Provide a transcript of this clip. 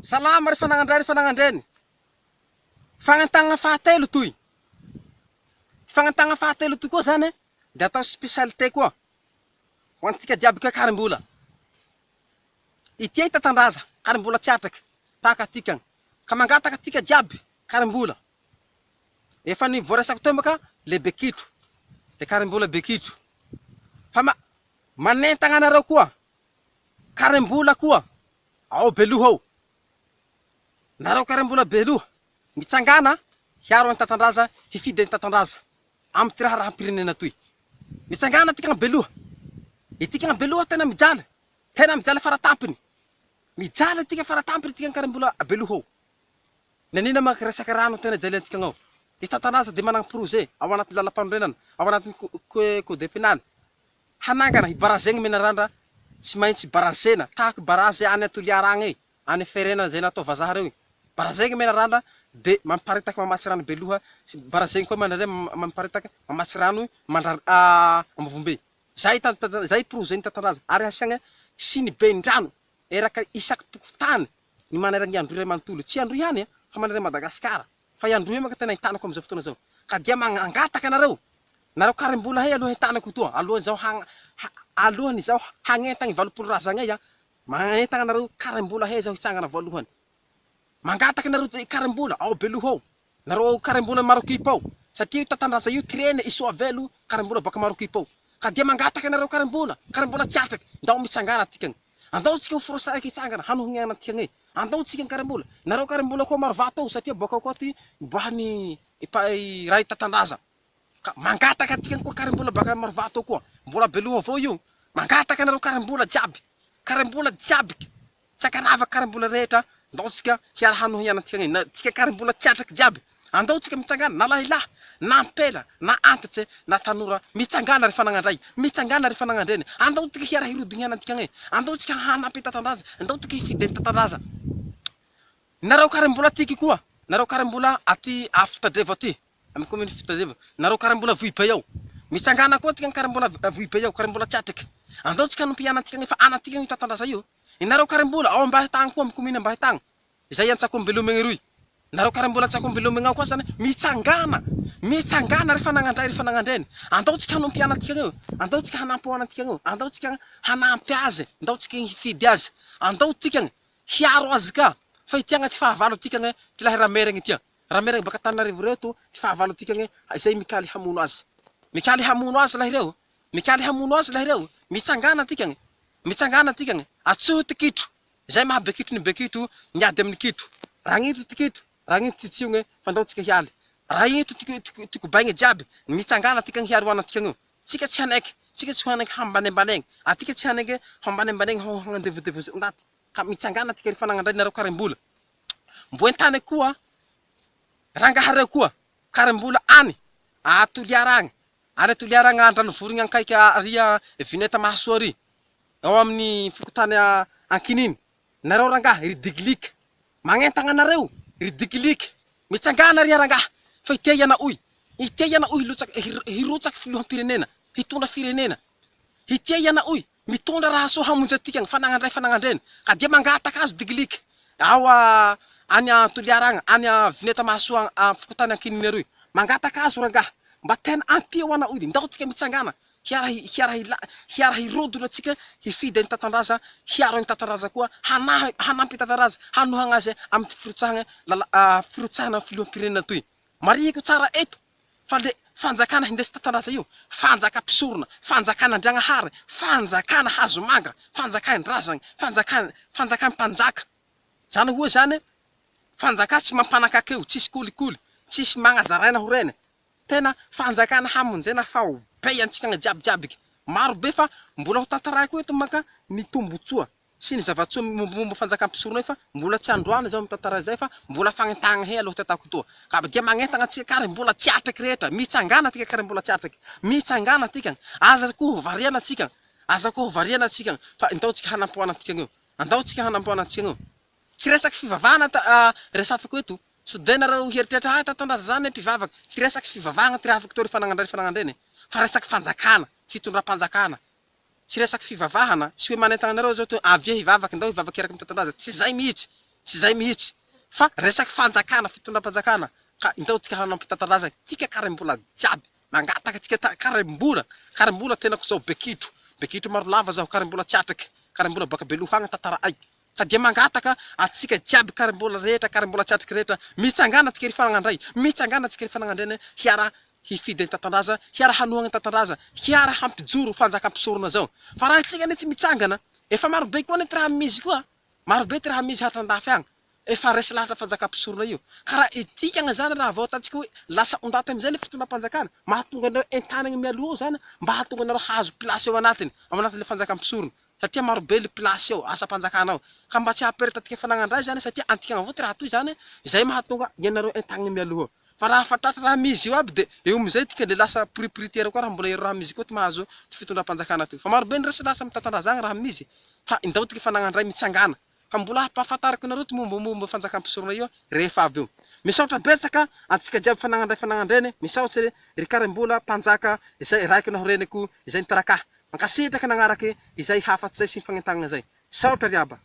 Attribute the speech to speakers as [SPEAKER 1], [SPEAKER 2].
[SPEAKER 1] Salama refa nagnandreny. Fagnantagna fahatelo toy. Fagnantagna fahatelo toy koa zany de atao spécialité koa. Ho antsika jiaby ka karim-bola. Ity tatandraza, karim-bola tsiatraky, taka atikany. Ka mangataka atika jiaby, karim-bola. Efa ny voaresako teo maka le bekitro. Le karim-bola bekitro. Fa manentagna anareo koa. Karim-bola koa. Ao beloha ao. Nareo karim-bola beloha. Mitsangana, hiaro ny tatandraza, hifidy ny tatandraza. Amy ty raha hampirenena toy. Mitsangana tika beloha. Itika beloha tena mijaly. Tena mijaly faratampiny. Mijaly tika faratampiny tika karim-bola beloha ao. Nanina maka resaka rano tena jaly tika ngao. Ty tatandraza de managny projet ao anaty lalam-panorenana, ao anaty code pénal. Hanangana hibarazegny menarandra tsy maintsy barazena, tahaky barazy any Toliara agny, any ferena zay natao vazaha reo. Barazegny menarandra de mamparitaky mamatsy rano beloha, barazegny koa manare mamparitaky mamatsy rano ambovombe. Zay projet ny tatandraza. Ary hasiagna siny be ndrano eraka isaky pokotany ny manaragny andro iray manontolo. Tsy andro ihany fa manare Madagasikara. Fa andro maka tena hitanako amizao fotoana zao. Ka dia mangataka anareo. Nareo karim-bola hay aloha hitanako toa. Alohan'ny zao hagnentagny 80 razagny magnentagna anareo karim-bola hay zao hitsangana voalohany. Mangataka nareo karim-bola ao beloha ao. Nareo karim-bola Marokipa ao. Satria tatandraza io tireny isoa velo karim-bola baka Marokipa ao. Ka dia mangataka nareo karim-bola tsiatraky. Ndao mitsangana tikany. Andao tsika ho forosaiky hitsangana hanohigna tikany. Andao tsika karim-bola. Nareo karim-bola koa maro vato ao satria baka koa ty boahany raha tatandraza. Ka mangataka tikany koa karim-bola baka maro vato ao koa. Mbola beloha avao io. Mangataka nareo karim-bola jiaby. Karim-bola jiaby. Tsakarava karim-bola rehetra. Andao tsika hiara hanohigna tikany. Na tsika karim-bola tsiatraky jiaby. Andao tsika mitsangana na lahilahy, na ampela, na antitse, na tanora. Mitsangana refa nagnandray. Mitsangana refa nagnandreny. Andao tsika hiara hirodigna tikany. Andao tsika hanampy tatandraza. Andao tsika hifidy tatandraza. Nareo karim-bola tiky koa. Nareo karim-bola aty Fitadreva aty. Amy commune Fitadreva. Nareo karim-bola Vohibe ao. Mitsangana koa tikany karim-bola Vohibe ao, karim-bola tsiatraky. Andao tsika hanompiana tikany fa anatikany tatandraza io. Nareo karim-bola ao Ambahitagny koa amy commune Ambahitagny. Izay Antsakô Belomegny roy. Nareo karim-bola Antsakô Belomegny ao koa zany mitsangana. Mitsangana refa nagnandreny. Andao tsika hanompiana tikany io. Andao tsika hanampoana tikany io. Andao tsika hanampy azy. Andao tsika hifidy azy. Andao tikany hiaro azy ka. Fa itiagna ty fahavalo tikany ty lahy Rameragny tia. Rameragny baka Tananarivo reto ty fahavalo tikany izay mikaly hamono azy. Mikaly hamono azy lahy reo. Mikaly hamono azy lahy reo. Mitsangana tikany. Mitsangana tikany. Atsoho ty kitro. Zay maha bekitro ny bekitro miady amin'ny kitro. Ragnito ty kitro. Ragnito ty tsiogny fandao tsika hialy. Ragnito ty kobaigny jiaby. Mitsangana tikany hiaroana tikany io. Tsika tsy hanaiky. Tsika tsy hanaiky hambanembanegny. Atika tsy hanaiky hambanembanegny handevodevozy ndaty. Ka mitsangana tika refa nagnandray nareo karim-bola. Mbo entany koa rangahareo koa karim-bola any Toliara agny. Any Toliara agny Andranovorigny ankaiky aria Vineta Mahasoa ary. Ao amin'ny fokotany Ankininy. Nareo rangaha ridiglika. Magnentagna anareo ridiglika. Mitsangana ria rangaha. Fa ite iana oy. Ite iana oy hirotsaky filoham-pirenena. Hitondra firenena. Ite iana oy. Mitondra raha soa hamonjy atikany fa nagnandreny. Ka dia mangataka azy diglika. Ao any Toliara agny, any Vineta Mahasoa fokotany Ankininy ary. Mangataka azy rangaha. Mba tena ampio ana oy. Ndao tsika mitsangana. Hiara hirodona tsika hifidy ny tatandraza, hiaro ny tatandraza koa, hanampy tatandraza, hanohagna azy amy ty firotsahana filoham-pirenena toy. Mariko tsara eto. Fa le fanjakana hindesy tatandraza io, fanjaka pisorona, fanjakana Andriagnahary, fanjakana Hazomanga, fanjakan-drazagny, fanjakana mpanjaka. Zany hoe zany fanjaka tsy mampanakakeo, tsisy kolikoly, tsisy magnazaraina ho reny. Tena fanjakana hamonjena fa be antsika jiaby. Maro be fa mbola ho tantarako eto maka ny tombotsoa sy ny zavatsoa momba fanjakam-pisorona fa mbola tsy androany zao mitantara zay fa mbola fagnentagna he aloha tatako toa. Ka dia magnentagna atsika karim-bola tsiatraky rehetra. Mitsangana tika karim-bola tsiatraky. Mitsangana tika. Aza ko variana atsika. Fa ndao tsika hanampoana tikany io. Andao tsika hanampoana tikany io. Tsy resaky fivavahana resafako eto. Sode nareo heritreritra tatandraza zany mpivavaky. Tsy resaky fivavahana ty raha afaka toa refa nagnandreny. Fa resaky fanjakana, fitondram-panjakana. Tsy resaky fivavahana, tsy hoe manentagna nareo zao to avia hivavaky ndao hivavaky eraky tatandraza. Tsy zay mihitsy. tsy zay mihitsy fa resaky fanjakana fitondram-panjakana ka indao tika hanampitantaranza tika karim-bola jiaby mangataka tika karim-bola tena ko zao bekitro maro lava zao karim-bola tsiatraky karim-bola baka belohagna tantara ay ka dia mangataka atsika jiaby karim-bola rehetra karim-bola tsiatraky rehetra mitsangana tika ry fanangandray mitsangana tika ry fanangandreny hiara hifidy ny tantandraza hiara hanohagna ny tantandraza hiara hampijoro fanjakam-pisorona zao fa raha tsika ne tsy mitsangana efa maro be koa nety raha mizy koa maro be ty raha mizy hatrandafy agny efa resy lahatra fanjakam-pisorona io karaha etikagna zany raha vao atatsika hoe lasa ondaty amizay le fitondram-panjakana mahatonga anareo entanagny mialoha ao zany mba hahatonga anareo hazo plasy eo anatiny ao anatin'le fanjakam-pisorona satria maro be le plasy eo asa-panjakana ao ka mba tsy hahaperita tika fanangandray zany satria antikagna avao ty raha toy zany zay mahatonga ianareo entagny mialoha fa raha fatratra raha mizy io aby de eo amizay tika le lasa prioritaire koa raha mbola ero raha mizy koa ty mahazo ty fitondram-panjakana ty fa maro be ny resy lahatra mitantandraza agny raha mizy fa indao tika fanangandray mitsangana fa mbola hampahafantariko anareo ty mombamomba fanjakam-pisorona io rehefa avy eo misaotra betsaka antsika jiaby fanangandrany misaotsy ry karim-bola mpanjaka izay raiky naho reniko izay nitaraka mankasitraky nagnaraky izay hafatsy zay sy ny fagnentagna zay saotra ry aba